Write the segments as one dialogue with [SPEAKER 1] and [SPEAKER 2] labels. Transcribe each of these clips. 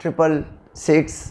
[SPEAKER 1] 666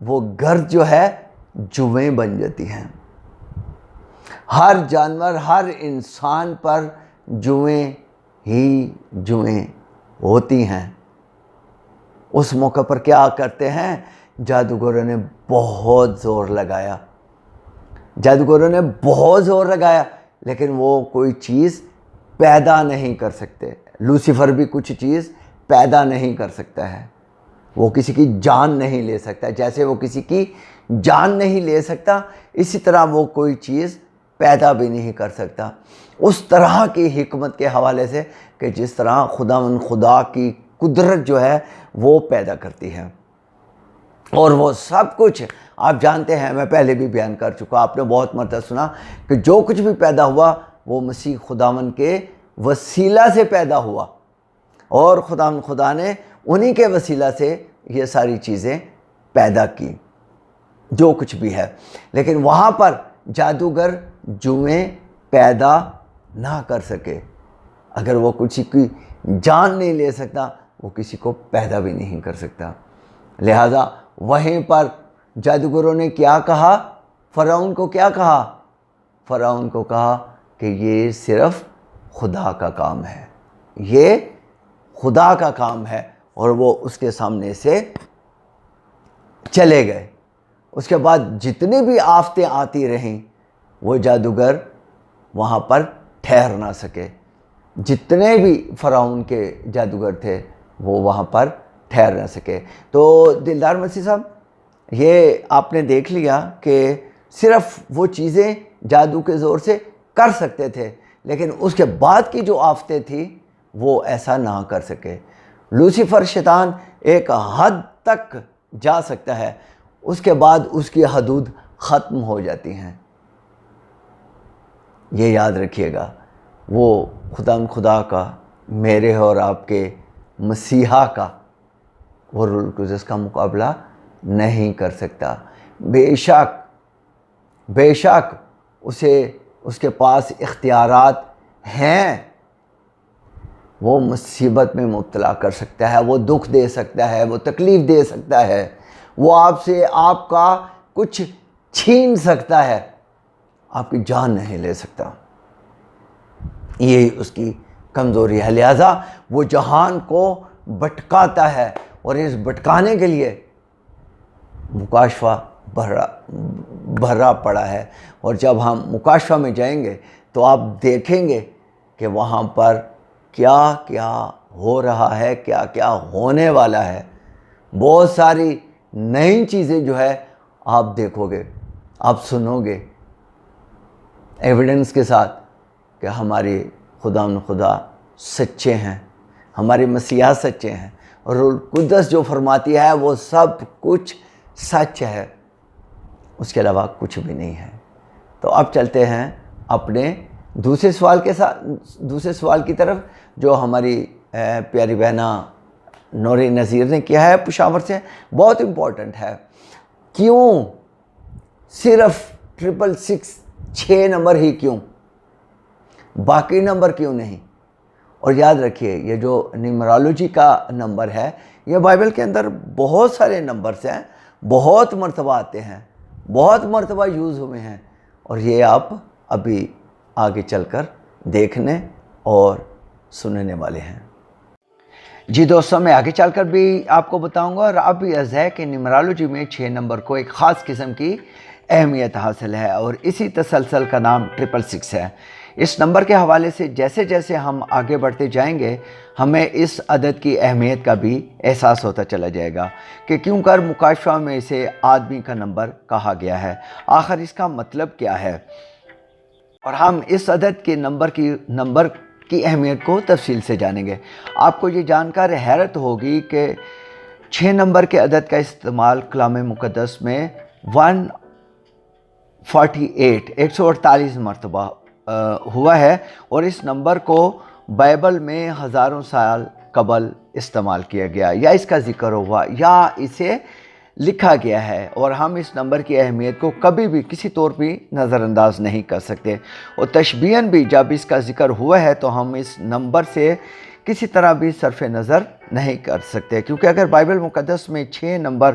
[SPEAKER 1] وہ گرد جو ہے جوئیں بن جاتی ہیں. ہر جانور، ہر انسان پر جوئیں ہی جوئیں ہوتی ہیں. اس موقع پر کیا کرتے ہیں؟ جادوگروں نے بہت زور لگایا، جادوگروں نے بہت زور لگایا، لیکن وہ کوئی چیز پیدا نہیں کر سکتے. لوسیفر بھی کچھ چیز پیدا نہیں کر سکتا ہے. وہ کسی کی جان نہیں لے سکتا. جیسے وہ کسی کی جان نہیں لے سکتا، اسی طرح وہ کوئی چیز پیدا بھی نہیں کر سکتا. اس طرح کی حکمت کے حوالے سے کہ جس طرح خدا کی قدرت جو ہے وہ پیدا کرتی ہے. اور وہ سب کچھ آپ جانتے ہیں، میں پہلے بھی بیان کر چکا، آپ نے بہت مرتبہ سنا کہ جو کچھ بھی پیدا ہوا وہ مسیح خداوند کے وسیلہ سے پیدا ہوا، اور خدا نے انہی کے وسیلہ سے یہ ساری چیزیں پیدا کی جو کچھ بھی ہے. لیکن وہاں پر جادوگر جوئیں پیدا نہ کر سکے. اگر وہ کسی کی جان نہیں لے سکتا، وہ کسی کو پیدا بھی نہیں کر سکتا. لہذا وہیں پر جادوگروں نے کیا کہا؟ فرعون کو کیا کہا؟ فرعون کو کہا کہ یہ صرف خدا کا کام ہے، یہ خدا کا کام ہے. اور وہ اس کے سامنے سے چلے گئے. اس کے بعد جتنی بھی آفتیں آتی رہیں وہ جادوگر وہاں پر ٹھہر نہ سکے. جتنے بھی فرعون کے جادوگر تھے وہ وہاں پر ٹھہر نہ سکے. تو دلدار مسیح صاحب، یہ آپ نے دیکھ لیا کہ صرف وہ چیزیں جادو کے زور سے کر سکتے تھے، لیکن اس کے بعد کی جو آفتیں تھیں وہ ایسا نہ کر سکے. لوسیفر شیطان ایک حد تک جا سکتا ہے، اس کے بعد اس کی حدود ختم ہو جاتی ہیں. یہ یاد رکھیے گا، وہ خدا کا، میرے اور آپ کے مسیحا کا، وہ روح القدس کا مقابلہ نہیں کر سکتا. بے شک اس کے پاس اختیارات ہیں. وہ مصیبت میں مبتلا کر سکتا ہے، وہ دکھ دے سکتا ہے، وہ تکلیف دے سکتا ہے، وہ آپ سے آپ کا کچھ چھین سکتا ہے، آپ کی جان نہیں لے سکتا. یہی اس کی کمزوری ہے. لہذا وہ جہان کو بھٹکاتا ہے، اور اس بھٹکانے کے لیے مکاشفہ بھرا پڑا ہے. اور جب ہم مکاشفہ میں جائیں گے تو آپ دیکھیں گے کہ وہاں پر کیا کیا ہو رہا ہے، کیا کیا ہونے والا ہے. بہت ساری نئی چیزیں جو ہے آپ دیکھو گے، آپ سنو گے ایویڈنس کے ساتھ کہ ہماری خدا سچے ہیں، ہمارے مسیحا سچے ہیں، اور روح القدس جو فرماتی ہے وہ سب کچھ سچ ہے، اس کے علاوہ کچھ بھی نہیں ہے. تو اب چلتے ہیں اپنے دوسرے سوال کی طرف، جو ہماری پیاری بہنہ نوری نذیر نے کیا ہے پشاور سے. بہت امپورٹنٹ ہے. کیوں صرف 666 6 نمبر ہی کیوں؟ باقی نمبر کیوں نہیں؟ اور یاد رکھیے، یہ جو نیمرالوجی کا نمبر ہے، یہ بائبل کے اندر بہت سارے نمبرز ہیں، بہت مرتبہ آتے ہیں، بہت مرتبہ یوز ہوئے ہیں، اور یہ آپ ابھی آگے چل کر دیکھنے اور سننے والے ہیں. جی دوستوں، میں آگے چل کر بھی آپ کو بتاؤں گا. اور اب بھی عرض ہے کہ نیمرالوجی میں 6 نمبر کو ایک خاص قسم کی اہمیت حاصل ہے، اور اسی تسلسل کا نام 666 ہے. اس نمبر کے حوالے سے جیسے جیسے ہم آگے بڑھتے جائیں گے، ہمیں اس عدد کی اہمیت کا بھی احساس ہوتا چلا جائے گا کہ کیوں کر مکاشفہ میں اسے آدمی کا نمبر کہا گیا ہے. آخر اس کا مطلب کیا ہے؟ اور ہم اس عدد کے نمبر کی اہمیت کو تفصیل سے جانیں گے. آپ کو یہ جان کر حیرت ہوگی کہ 6 نمبر کے عدد کا استعمال کلام مقدس میں 148 مرتبہ ہوا ہے، اور اس نمبر کو بائبل میں ہزاروں سال قبل استعمال کیا گیا، یا اس کا ذکر ہوا، یا اسے لکھا گیا ہے. اور ہم اس نمبر کی اہمیت کو کبھی بھی کسی طور بھی نظر انداز نہیں کر سکتے. اور تشبیہاً بھی جب اس کا ذکر ہوا ہے تو ہم اس نمبر سے کسی طرح بھی صرف نظر نہیں کر سکتے، کیونکہ اگر بائبل مقدس میں 6 نمبر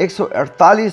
[SPEAKER 1] 148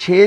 [SPEAKER 1] 6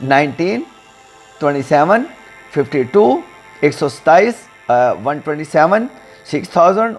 [SPEAKER 1] 19, 27, 52, 127, 127, 6000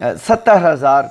[SPEAKER 1] 70,000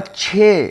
[SPEAKER 1] 6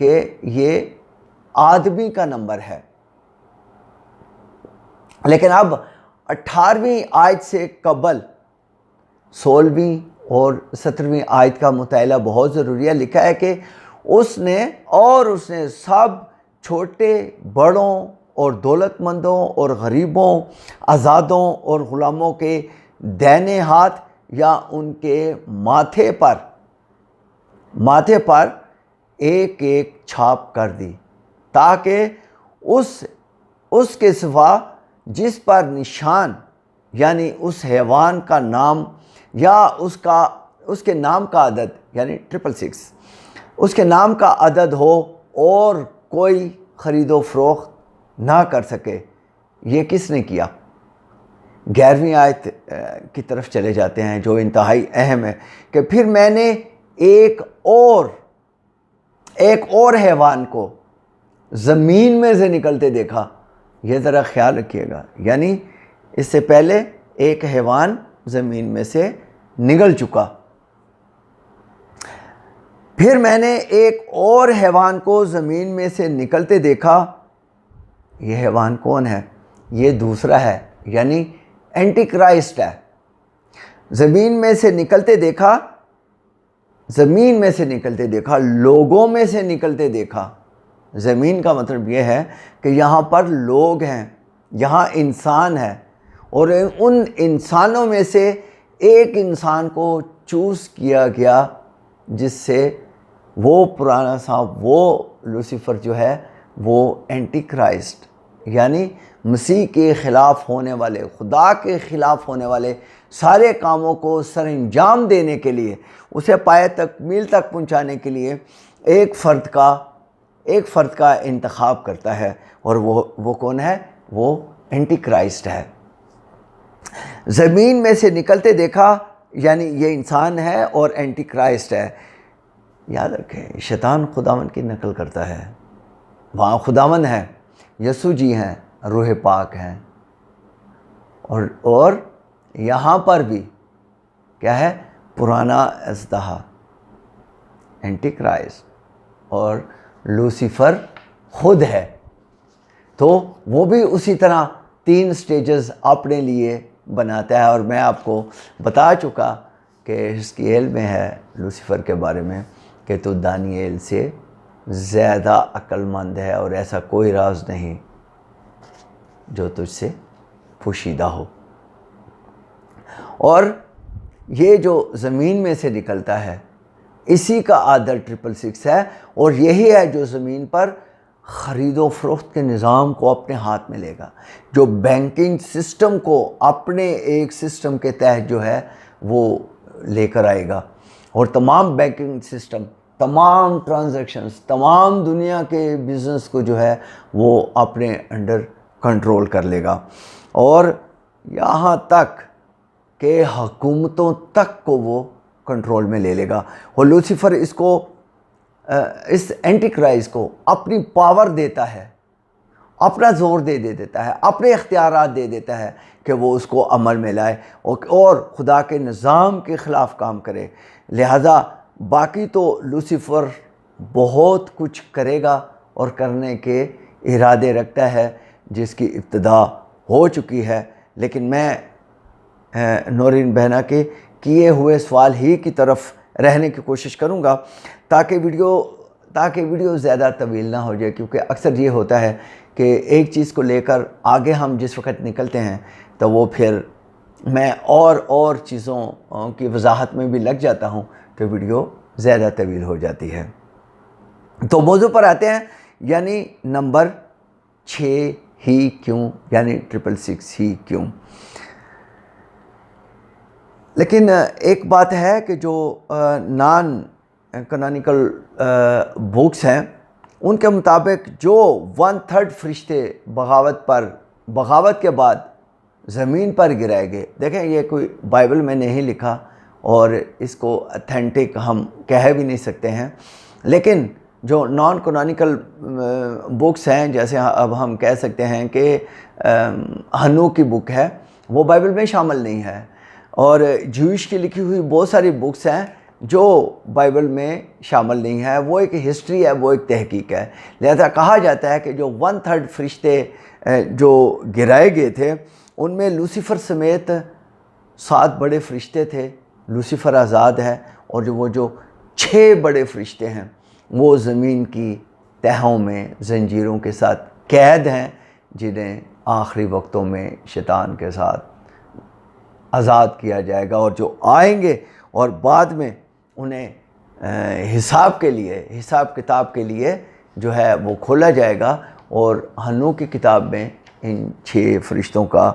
[SPEAKER 1] کہ یہ آدمی کا نمبر ہے، لیکن اب 18ویں آیت سے قبل 16ویں اور 17ویں آیت کا مطالعہ بہت ضروری ہے۔ لکھا ہے کہ اس نے سب چھوٹے بڑوں اور دولت مندوں اور غریبوں، آزادوں اور غلاموں کے دائنے ہاتھ یا ان کے ماتھے پر ایک ایک چھاپ کر دی، تاکہ اس کے سوا جس پر نشان یعنی اس حیوان کا نام یا اس کے نام کا عدد یعنی 666 اس کے نام کا عدد ہو اور کوئی خرید و فروخت نہ کر سکے۔ یہ کس نے کیا؟ 11ویں آیت کی طرف چلے جاتے ہیں جو انتہائی اہم ہے کہ پھر میں نے ایک اور حیوان کو زمین میں سے نکلتے دیکھا۔ یہ ذرا خیال رکھیے گا، یعنی اس سے پہلے ایک حیوان زمین میں سے نکل چکا، پھر میں نے ایک اور حیوان کو زمین میں سے نکلتے دیکھا۔ یہ حیوان کون ہے؟ یہ دوسرا ہے، یعنی اینٹی کرائسٹ ہے۔ زمین میں سے نکلتے دیکھا، لوگوں میں سے نکلتے دیکھا۔ زمین کا مطلب یہ ہے کہ یہاں پر لوگ ہیں، یہاں انسان ہے، اور ان انسانوں میں سے ایک انسان کو چوز کیا گیا جس سے وہ پرانا صاحب، وہ لوسیفر جو ہے وہ اینٹی کرائسٹ یعنی مسیح کے خلاف ہونے والے، خدا کے خلاف ہونے والے سارے کاموں کو سر انجام دینے کے لیے، اسے پایہ تکمیل تک پہنچانے کے لیے ایک فرد کا انتخاب کرتا ہے، اور وہ کون ہے؟ وہ اینٹی کرائسٹ ہے۔ زمین میں سے نکلتے دیکھا، یعنی یہ انسان ہے اور اینٹی کرائسٹ ہے۔ یاد رکھیں، شیطان خداوند کی نقل کرتا ہے، وہاں خداوند ہے، یسوع جی ہیں، روح پاک ہیں، اور یہاں پر بھی کیا ہے؟ پرانا اژدہا، اینٹی کرائسٹ، اور لوسیفر خود ہے۔ تو وہ بھی اسی طرح 3 سٹیجز اپنے لیے بناتا ہے، اور میں آپ کو بتا چکا کہ حزقییل میں ہے لوسیفر کے بارے میں کہ تو دانییل سے زیادہ عقل مند ہے، اور ایسا کوئی راز نہیں جو تجھ سے پوشیدہ ہو۔ اور یہ جو زمین میں سے نکلتا ہے، اسی کا عدد 666 ہے، اور یہی ہے جو زمین پر خرید و فروخت کے نظام کو اپنے ہاتھ میں لے گا، جو بینکنگ سسٹم کو اپنے ایک سسٹم کے تحت جو ہے وہ لے کر آئے گا، اور تمام بینکنگ سسٹم، تمام ٹرانزیکشنز، تمام دنیا کے بزنس کو جو ہے وہ اپنے انڈر کنٹرول کر لے گا، اور یہاں تک کہ حکومتوں تک کو وہ کنٹرول میں لے لے گا۔ اور لوسیفر اس اینٹی کرائسٹ کو اپنی پاور دیتا ہے، اپنا زور دے دیتا ہے، اپنے اختیارات دے دیتا ہے کہ وہ اس کو عمل میں لائے اور خدا کے نظام کے خلاف کام کرے۔ لہذا باقی تو لوسیفر بہت کچھ کرے گا اور کرنے کے ارادے رکھتا ہے، جس کی ابتدا ہو چکی ہے، لیکن میں نورین بہنا کے کیے ہوئے سوال ہی کی طرف رہنے کی کوشش کروں گا تاکہ ویڈیو زیادہ طویل نہ ہو جائے، کیونکہ اکثر یہ ہوتا ہے کہ ایک چیز کو لے کر آگے ہم جس وقت نکلتے ہیں تو وہ پھر میں اور چیزوں کی وضاحت میں بھی لگ جاتا ہوں کہ ویڈیو زیادہ طویل ہو جاتی ہے۔ تو موضوع پر آتے ہیں، یعنی نمبر 6 ہی کیوں، یعنی 666 ہی کیوں۔ لیکن ایک بات ہے کہ جو نان کینونیکل بکس ہیں ان کے مطابق جو 1/3 فرشتے بغاوت کے بعد زمین پر گرائے گئے، دیکھیں یہ کوئی بائبل میں نہیں لکھا اور اس کو اتھینٹک ہم کہہ بھی نہیں سکتے ہیں، لیکن جو نان کینونیکل بکس ہیں، جیسے اب ہم کہہ سکتے ہیں کہ ہنو کی بک ہے، وہ بائبل میں شامل نہیں ہے، اور جوئش کی لکھی ہوئی بہت ساری بکس ہیں جو بائبل میں شامل نہیں ہے، وہ ایک ہسٹری ہے، وہ ایک تحقیق ہے۔ لہذا کہا جاتا ہے کہ جو 1/3 فرشتے جو گرائے گئے تھے، ان میں لوسیفر سمیت 7 بڑے فرشتے تھے، لوسیفر آزاد ہے، اور جو 6 بڑے فرشتے ہیں وہ زمین کی تہوں میں زنجیروں کے ساتھ قید ہیں، جنہیں آخری وقتوں میں شیطان کے ساتھ آزاد کیا جائے گا، اور جو آئیں گے اور بعد میں انہیں حساب کتاب کے لیے جو ہے وہ کھولا جائے گا۔ اور حنوک کی کتاب میں ان 6 فرشتوں کا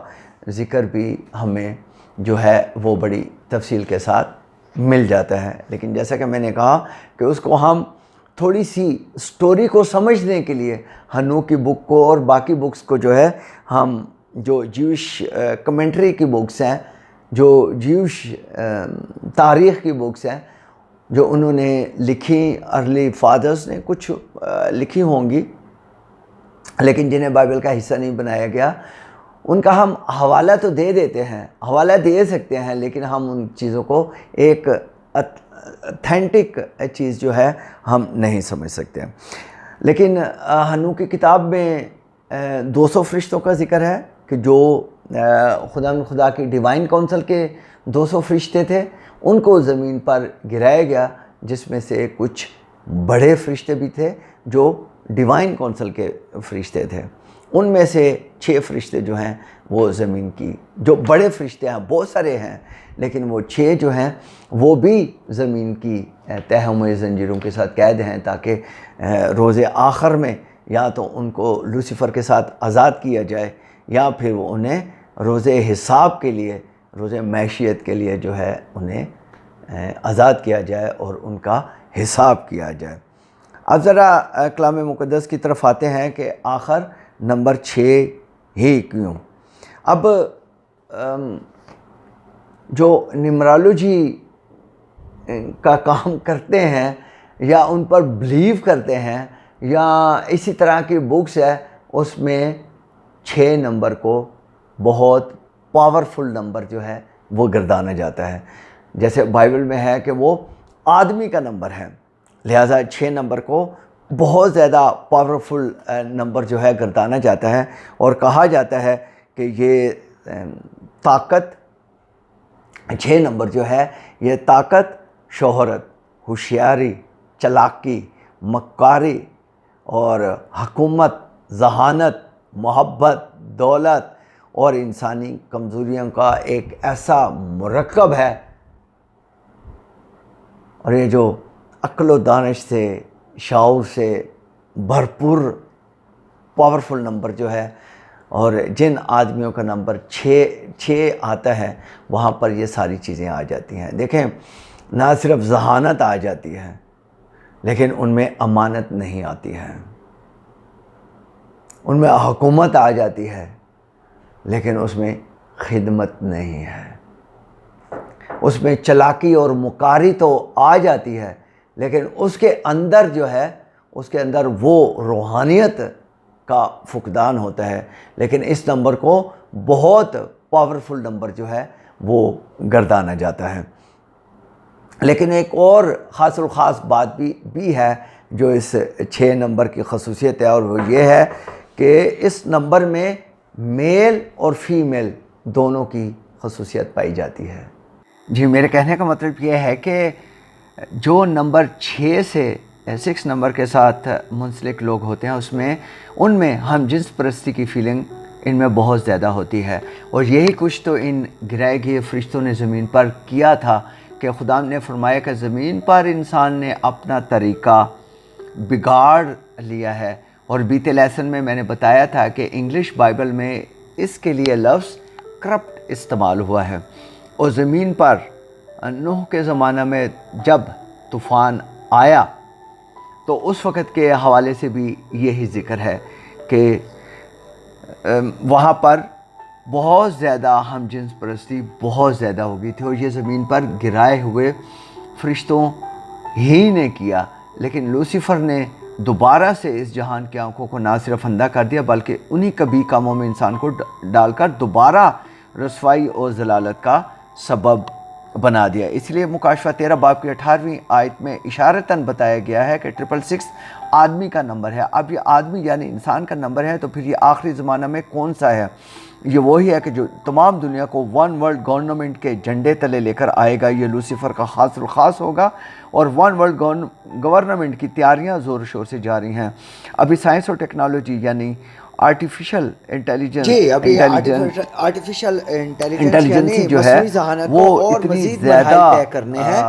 [SPEAKER 1] ذکر بھی ہمیں جو ہے وہ بڑی تفصیل کے ساتھ مل جاتا ہے۔ لیکن جیسا کہ میں نے کہا کہ اس کو ہم تھوڑی سی سٹوری کو سمجھنے کے لیے حنوک کی بک کو اور باقی بکس کو جو ہے ہم جو جیوش کمنٹری کی بکس ہیں، جو جیوش تاریخ کی بکس ہیں جو انہوں نے لکھی، ارلی فادرز نے کچھ لکھی ہوں گی لیکن جنہیں بائبل کا حصہ نہیں بنایا گیا، ان کا ہم حوالہ تو دے دیتے ہیں، حوالہ دے سکتے ہیں، لیکن ہم ان چیزوں کو ایک اتھینٹک چیز جو ہے ہم نہیں سمجھ سکتے۔ لیکن حنوک کی کتاب میں 200 فرشتوں کا ذکر ہے کہ جو خدا کی ڈیوائن کونسل کے 200 فرشتے تھے، ان کو زمین پر گرایا گیا، جس میں سے کچھ بڑے فرشتے بھی تھے جو ڈیوائن کونسل کے فرشتے تھے۔ ان میں سے 6 فرشتے جو ہیں وہ زمین کی، جو بڑے فرشتے ہیں بہت سارے ہیں، لیکن وہ 6 جو ہیں وہ بھی زمین کی تہوں میں زنجیروں کے ساتھ قید ہیں، تاکہ روز آخر میں یا تو ان کو لوسیفر کے ساتھ آزاد کیا جائے، یا پھر وہ انہیں روز حساب کے لیے، روز معیشیت کے لیے جو ہے انہیں آزاد کیا جائے اور ان کا حساب کیا جائے۔ اب ذرا کلام مقدس کی طرف آتے ہیں کہ آخر نمبر 6 ہی کیوں؟ اب جو نیمرالوجی کا کام کرتے ہیں یا ان پر بلیو کرتے ہیں یا اسی طرح کی بکس ہے، اس میں 6 نمبر کو بہت پاورفل نمبر جو ہے وہ گردانا جاتا ہے، جیسے بائبل میں ہے کہ وہ آدمی کا نمبر ہے، لہٰذا 6 نمبر کو بہت زیادہ پاورفل نمبر جو ہے گردانا جاتا ہے، اور کہا جاتا ہے کہ یہ طاقت 6 نمبر جو ہے یہ طاقت، شہرت، ہوشیاری، چلاکی، مکاری اور حکومت، ذہانت، محبت، دولت اور انسانی کمزوریوں کا ایک ایسا مرکب ہے، اور یہ جو عقل و دانش سے، شعور سے بھرپور پاورفل نمبر جو ہے، اور جن آدمیوں کا نمبر 6 آتا ہے وہاں پر یہ ساری چیزیں آ جاتی ہیں۔ دیکھیں، نہ صرف ذہانت آ جاتی ہے لیکن ان میں امانت نہیں آتی ہے، ان میں حکومت آ جاتی ہے لیکن اس میں خدمت نہیں ہے، اس میں چلاکی اور مکاری تو آ جاتی ہے لیکن اس کے اندر جو ہے، اس کے اندر وہ روحانیت کا فقدان ہوتا ہے۔ لیکن اس نمبر کو بہت پاورفل نمبر جو ہے وہ گردانا جاتا ہے۔ لیکن ایک اور خاص بات بھی ہے جو اس 6 نمبر کی خصوصیت ہے، اور وہ یہ ہے کہ اس نمبر میں میل اور فیمیل دونوں کی خصوصیت پائی جاتی ہے۔ جی، میرے کہنے کا مطلب یہ ہے کہ جو نمبر 6 سے 6 نمبر کے ساتھ منسلک لوگ ہوتے ہیں، ان میں ہم جنس پرستی کی فیلنگ ان میں بہت زیادہ ہوتی ہے، اور یہی کچھ تو ان گرائے گئے فرشتوں نے زمین پر کیا تھا کہ خدا نے فرمایا کہ زمین پر انسان نے اپنا طریقہ بگاڑ لیا ہے۔ اور بیتے لیسن میں نے بتایا تھا کہ انگلش بائبل میں اس کے لیے لفظ کرپٹ استعمال ہوا ہے، اور زمین پر نوح کے زمانہ میں جب طوفان آیا تو اس وقت کے حوالے سے بھی یہی ذکر ہے کہ وہاں پر بہت زیادہ ہم جنس پرستی بہت زیادہ ہو گئی تھی، اور یہ زمین پر گرائے ہوئے فرشتوں ہی نے کیا۔ لیکن لوسیفر نے دوبارہ سے اس جہان کی آنکھوں کو نہ صرف اندھا کر دیا بلکہ انہی کبھی کاموں میں انسان کو ڈال کر دوبارہ رسوائی اور ضلالت کا سبب بنا دیا۔ اس لیے مکاشفہ 13 باب کی 18ویں آیت میں اشارتاً بتایا گیا ہے کہ 666 آدمی کا نمبر ہے۔ اب یہ آدمی یعنی انسان کا نمبر ہے، تو پھر یہ آخری زمانہ میں کون سا ہے؟ یہ وہی ہے کہ جو تمام دنیا کو ون ورلڈ گورنمنٹ کے جھنڈے تلے لے کر آئے گا۔ یہ لوسیفر کا خاص الخاص ہوگا، اور ون ورلڈ گورنمنٹ کی تیاریاں زور و شور سے جاری ہیں۔ ابھی سائنس اور ٹیکنالوجی یعنی آرٹیفیشل انٹیلیجنس
[SPEAKER 2] آرٹیفیشل انٹیلیجنس یعنی مصنوعی ذہانت کو اور مزید مراحل طے کرنے ہیں۔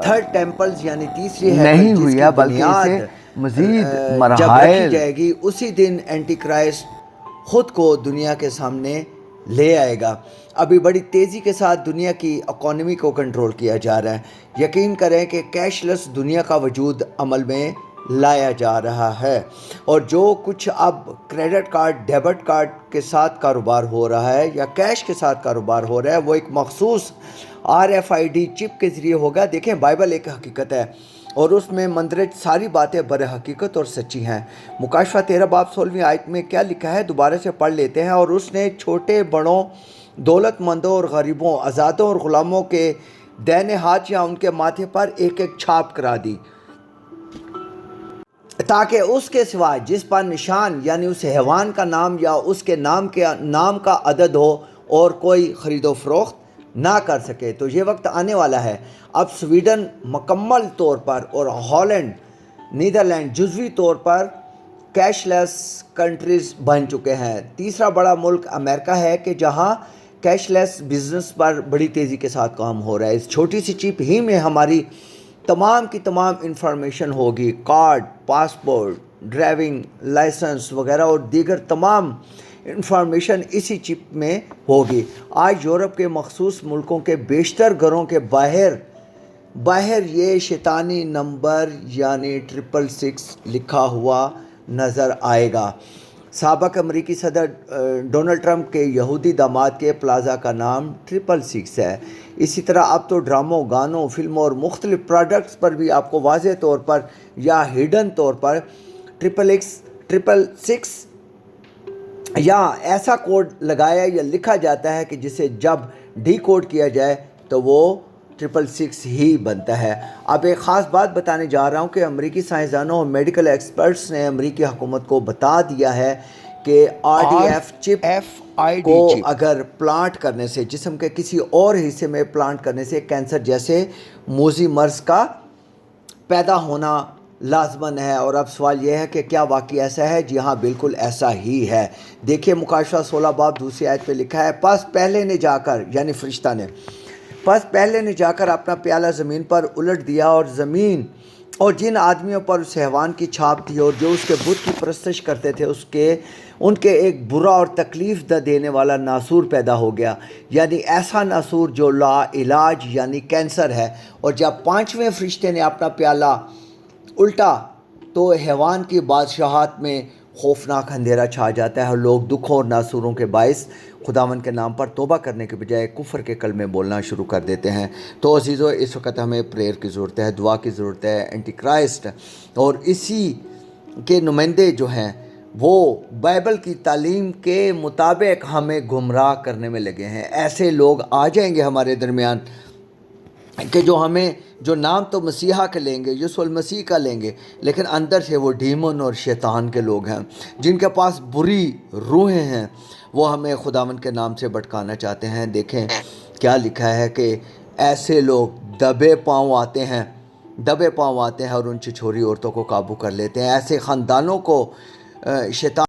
[SPEAKER 2] تھرڈ ٹیمپلز یعنی تیسری
[SPEAKER 1] نہیں ہوئی ہے، بلکہ اسے مزید مراحل
[SPEAKER 2] جب رکھی جائے گی، اسی دن اینٹی کرائسٹ خود کو دنیا کے سامنے لے آئے گا۔ ابھی بڑی تیزی کے ساتھ دنیا کی اکانومی کو کنٹرول کیا جا رہا ہے۔ یقین کریں کہ کیش لیس دنیا کا وجود عمل میں لایا جا رہا ہے، اور جو کچھ اب کریڈٹ کارڈ ڈیبٹ کارڈ کے ساتھ کاروبار ہو رہا ہے یا کیش کے ساتھ کاروبار ہو رہا ہے، وہ ایک مخصوص RFID چپ کے ذریعے ہوگا۔ دیکھیں بائبل ایک حقیقت ہے، اور اس میں مندرج ساری باتیں بر حقیقت اور سچی ہیں۔ مکاشفہ 13 باب 16ویں آیت میں کیا لکھا ہے، دوبارہ سے پڑھ لیتے ہیں۔ اور اس نے چھوٹے بڑوں، دولت مندوں اور غریبوں، آزادوں اور غلاموں کے دائنے ہاتھ یا ان کے ماتھے پر ایک ایک چھاپ کرا دی، تاکہ اس کے سوا جس پر نشان یعنی اس حیوان کا نام یا اس کے نام کا عدد ہو اور کوئی خرید و فروخت نہ کر سکے۔ تو یہ وقت آنے والا ہے۔ اب سویڈن مکمل طور پر اور ہالینڈ، نیدرلینڈ جزوی طور پر کیش لیس کنٹریز بن چکے ہیں۔ تیسرا بڑا ملک امریکہ ہے کہ جہاں کیش لیس بزنس پر بڑی تیزی کے ساتھ کام ہو رہا ہے۔ اس چھوٹی سی چپ ہی میں ہماری تمام کی تمام انفارمیشن ہوگی، کارڈ، پاسپورٹ، ڈرائیونگ لائسنس وغیرہ اور دیگر تمام انفارمیشن اسی چپ میں ہوگی۔ آج یورپ کے مخصوص ملکوں کے بیشتر گھروں کے باہر یہ شیطانی نمبر یعنی 666 لکھا ہوا نظر آئے گا۔ سابق امریکی صدر ڈونلڈ ٹرمپ کے یہودی داماد کے پلازا کا نام 666 ہے۔ اسی طرح اب تو ڈراموں، گانوں، فلموں اور مختلف پروڈکٹس پر بھی آپ کو واضح طور پر یا ہڈن طور پر 666 یا ایسا کوڈ لگایا یا لکھا جاتا ہے کہ جسے جب ڈی کوڈ کیا جائے تو وہ 666 ہی بنتا ہے۔ اب ایک خاص بات بتانے جا رہا ہوں کہ امریکی سائنسدانوں اور میڈیکل ایکسپرٹس نے امریکی حکومت کو بتا دیا ہے کہ RDF چپ کو اگر پلانٹ کرنے سے، جسم کے کسی اور حصے میں پلانٹ کرنے سے کینسر جیسے موذی مرض کا پیدا ہونا لازمن ہے۔ اور اب سوال یہ ہے کہ کیا واقعی ایسا ہے؟ جی ہاں، بالکل ایسا ہی ہے۔ دیکھیے مکاشفہ 16 باب دوسری آیت پہ لکھا ہے، پس پہلے نے جا کر یعنی فرشتہ نے اپنا پیالہ زمین پر الٹ دیا، اور زمین اور جن آدمیوں پر اس حیوان کی چھاپ تھی اور جو اس کے بت کی پرستش کرتے تھے ان کے ایک برا اور تکلیف دہ دینے والا ناسور پیدا ہو گیا، یعنی ایسا ناسور جو لا علاج یعنی کینسر ہے۔ اور جب 5ویں فرشتے نے اپنا پیالہ الٹا تو حیوان کی بادشاہت میں خوفناک اندھیرا چھا جاتا ہے، اور لوگ دکھوں اور ناسوروں کے باعث خداوند کے نام پر توبہ کرنے کے بجائے کفر کے کلمے بولنا شروع کر دیتے ہیں۔ تو عزیزو، اس وقت ہمیں پریئر کی ضرورت ہے، دعا کی ضرورت ہے۔ اینٹی کرائسٹ اور اسی کے نمائندے جو ہیں وہ بائبل کی تعلیم کے مطابق ہمیں گمراہ کرنے میں لگے ہیں۔ ایسے لوگ آ جائیں گے ہمارے درمیان کہ جو نام تو مسیحا کے لیں گے، یسوع المسیح کا لیں گے، لیکن اندر سے وہ ڈیمن اور شیطان کے لوگ ہیں، جن کے پاس بری روحیں ہیں۔ وہ ہمیں خداوند کے نام سے بھٹکانا چاہتے ہیں۔ دیکھیں کیا لکھا ہے کہ ایسے لوگ دبے پاؤں آتے ہیں اور ان چھچھوری عورتوں کو قابو کر لیتے ہیں۔ ایسے خاندانوں کو شیطان